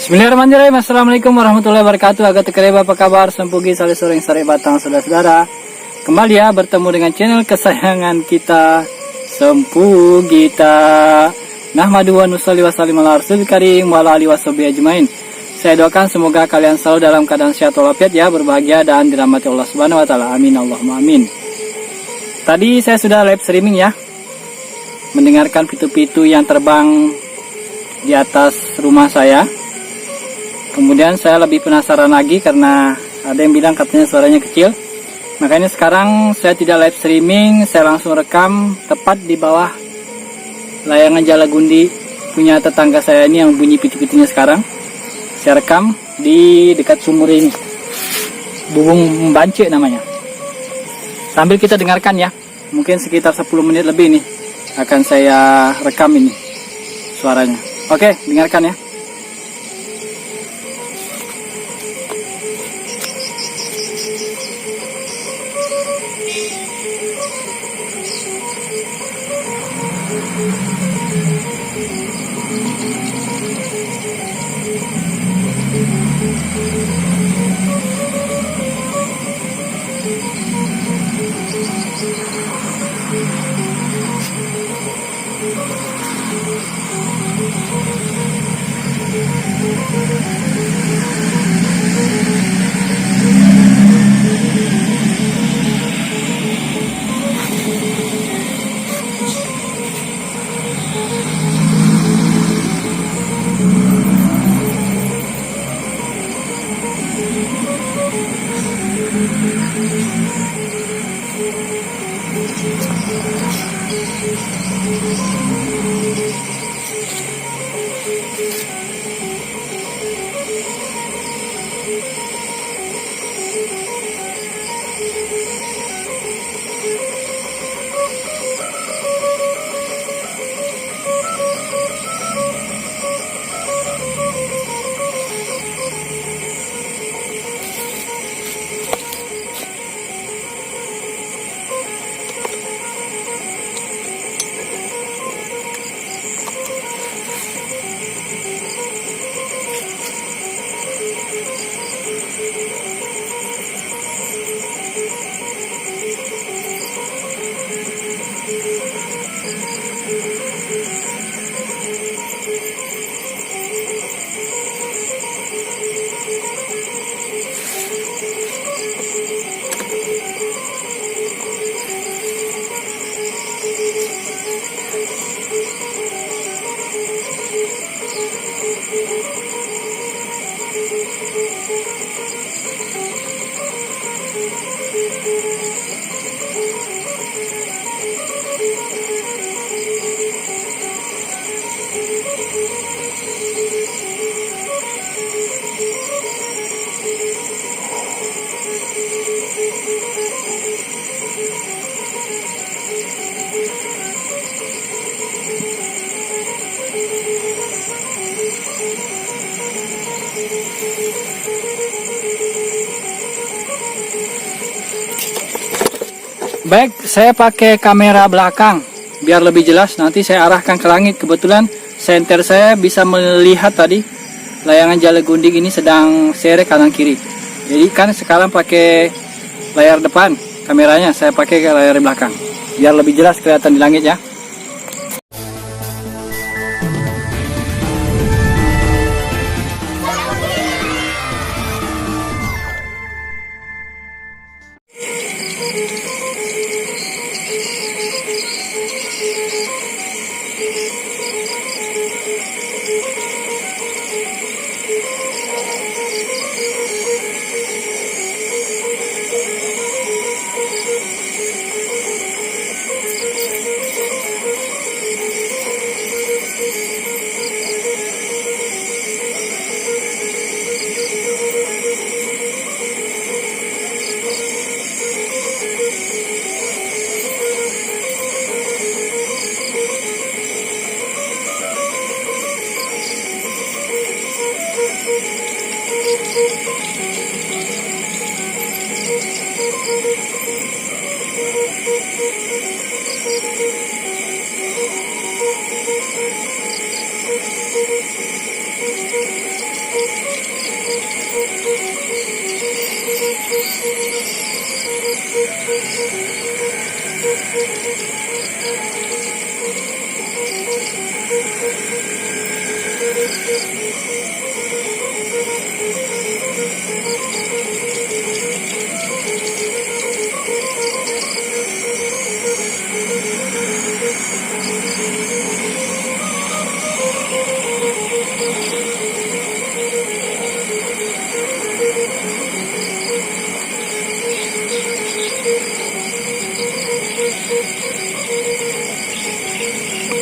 Bismillahirrahmanirrahim. Assalamualaikum warahmatullahi wabarakatuh. Agak tekereba, apa kabar? Sempugi sale sore sore batang saudara-saudara. Kembali ya bertemu dengan channel kesayangan kita, Sempugita. Nahmadu wa nusalli wa sallim ala rasulil karim wa ala alihi washabihi ajmain. Saya doakan semoga kalian selalu dalam keadaan sehat walafiat ya, berbahagia dan dirahmati Allah Subhanahu wa taala. Amin Allahumma amin. Tadi saya sudah live streaming ya, mendengarkan pitu-pitu yang terbang di atas rumah saya. Kemudian saya lebih penasaran lagi karena ada yang bilang katanya suaranya kecil. Makanya sekarang saya tidak live streaming, saya langsung rekam tepat di bawah layangan Jalagundi punya tetangga saya ini yang bunyi pitu-pitunya sekarang. Saya rekam di dekat sumur ini. Bubung Bance namanya. Sambil kita dengarkan ya. Mungkin sekitar 10 menit lebih nih akan saya rekam ini suaranya. Oke, dengarkan ya. Baik, saya pakai kamera belakang biar lebih jelas. Nanti saya arahkan ke langit. Kebetulan senter saya bisa melihat tadi layangan Jalagundi ini sedang seret kanan kiri. Jadi kan sekarang pakai layar depan kameranya, saya pakai ke layar belakang biar lebih jelas kelihatan di langit ya.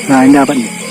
Nah, ini dapat nih.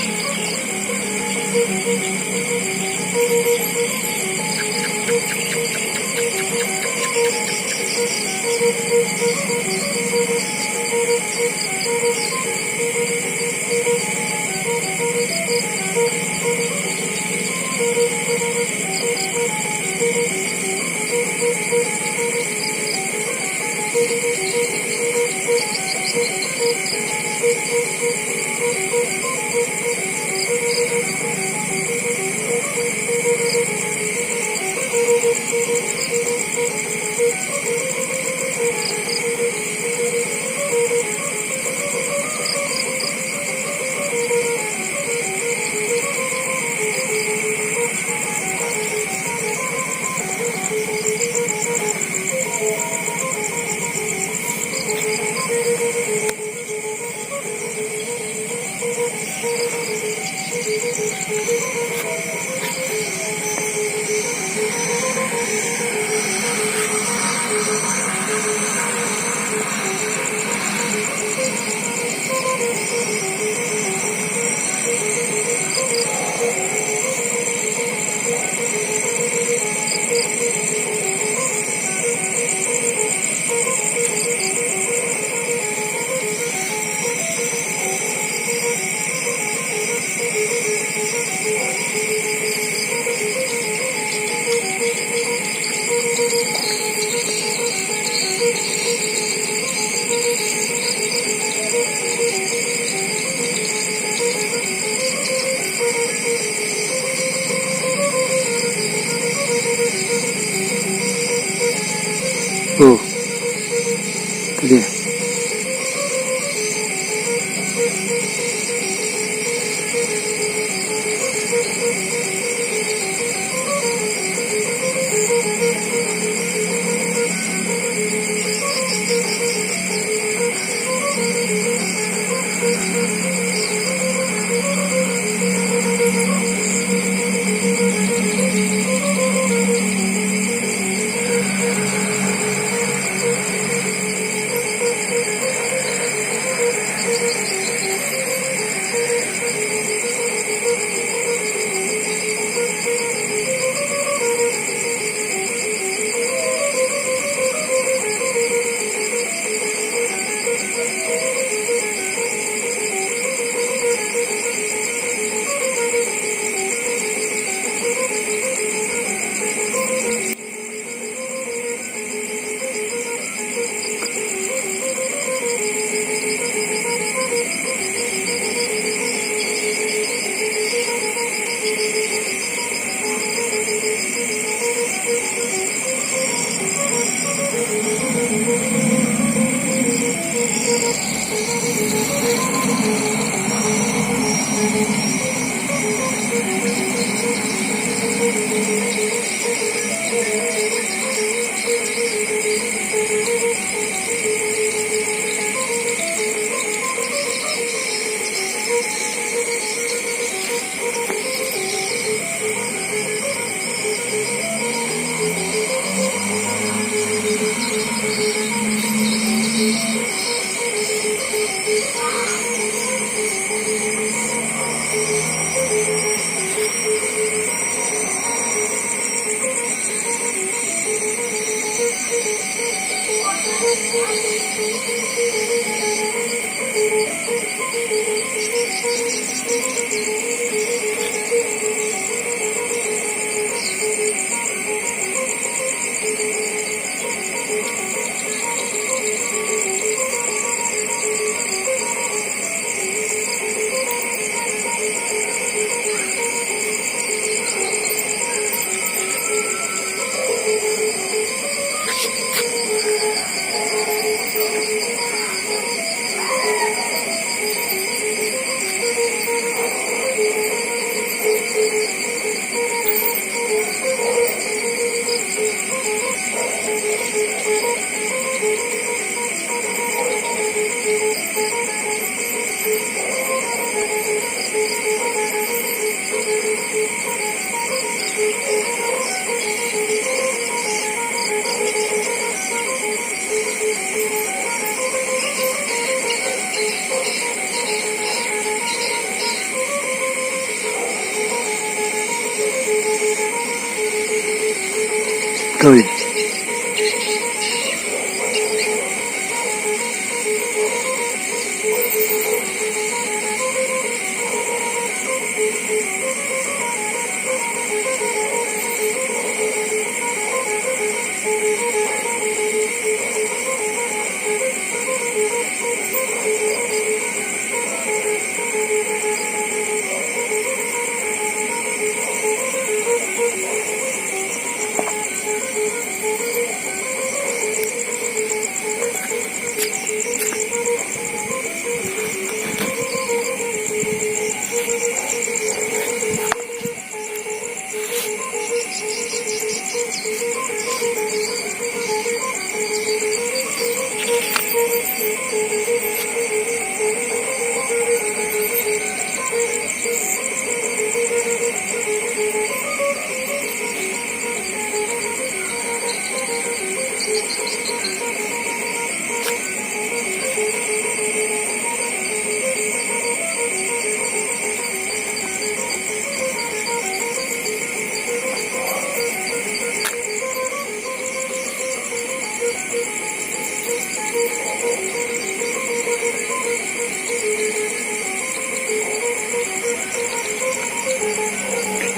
Tuh.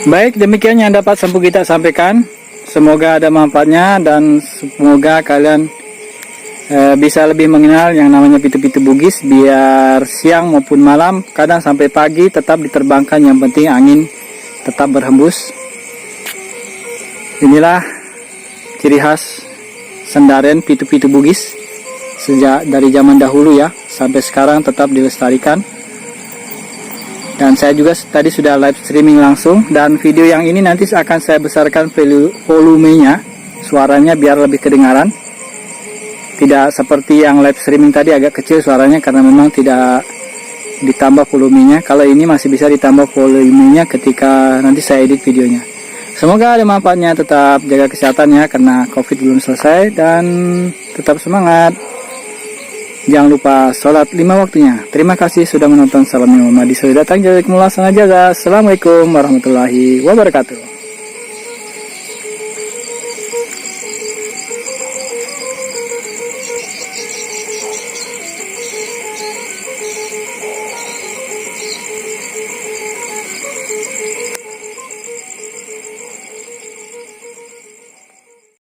Baik, demikian yang dapat Sempu Gita sampaikan. Semoga ada manfaatnya dan semoga kalian bisa lebih mengenal yang namanya pitu-pitu Bugis, biar siang maupun malam, kadang sampai pagi tetap diterbangkan, yang penting angin tetap berhembus. Inilah ciri khas Sendaren pitu-pitu Bugis sejak dari zaman dahulu ya, sampai sekarang tetap dilestarikan. Dan saya juga tadi sudah live streaming langsung, dan video yang ini nanti akan saya besarkan volumenya, suaranya biar lebih kedengaran. Tidak seperti yang live streaming tadi agak kecil suaranya karena memang tidak ditambah volumenya. Kalau ini masih bisa ditambah volumenya ketika nanti saya edit videonya. Semoga ada manfaatnya, tetap jaga kesehatan ya karena COVID belum selesai, dan tetap semangat. Jangan lupa sholat 5 waktunya. Terima kasih sudah menonton. Salam Muhammad. Sudah datang. Jazakumullah. Assalamualaikum warahmatullahi wabarakatuh.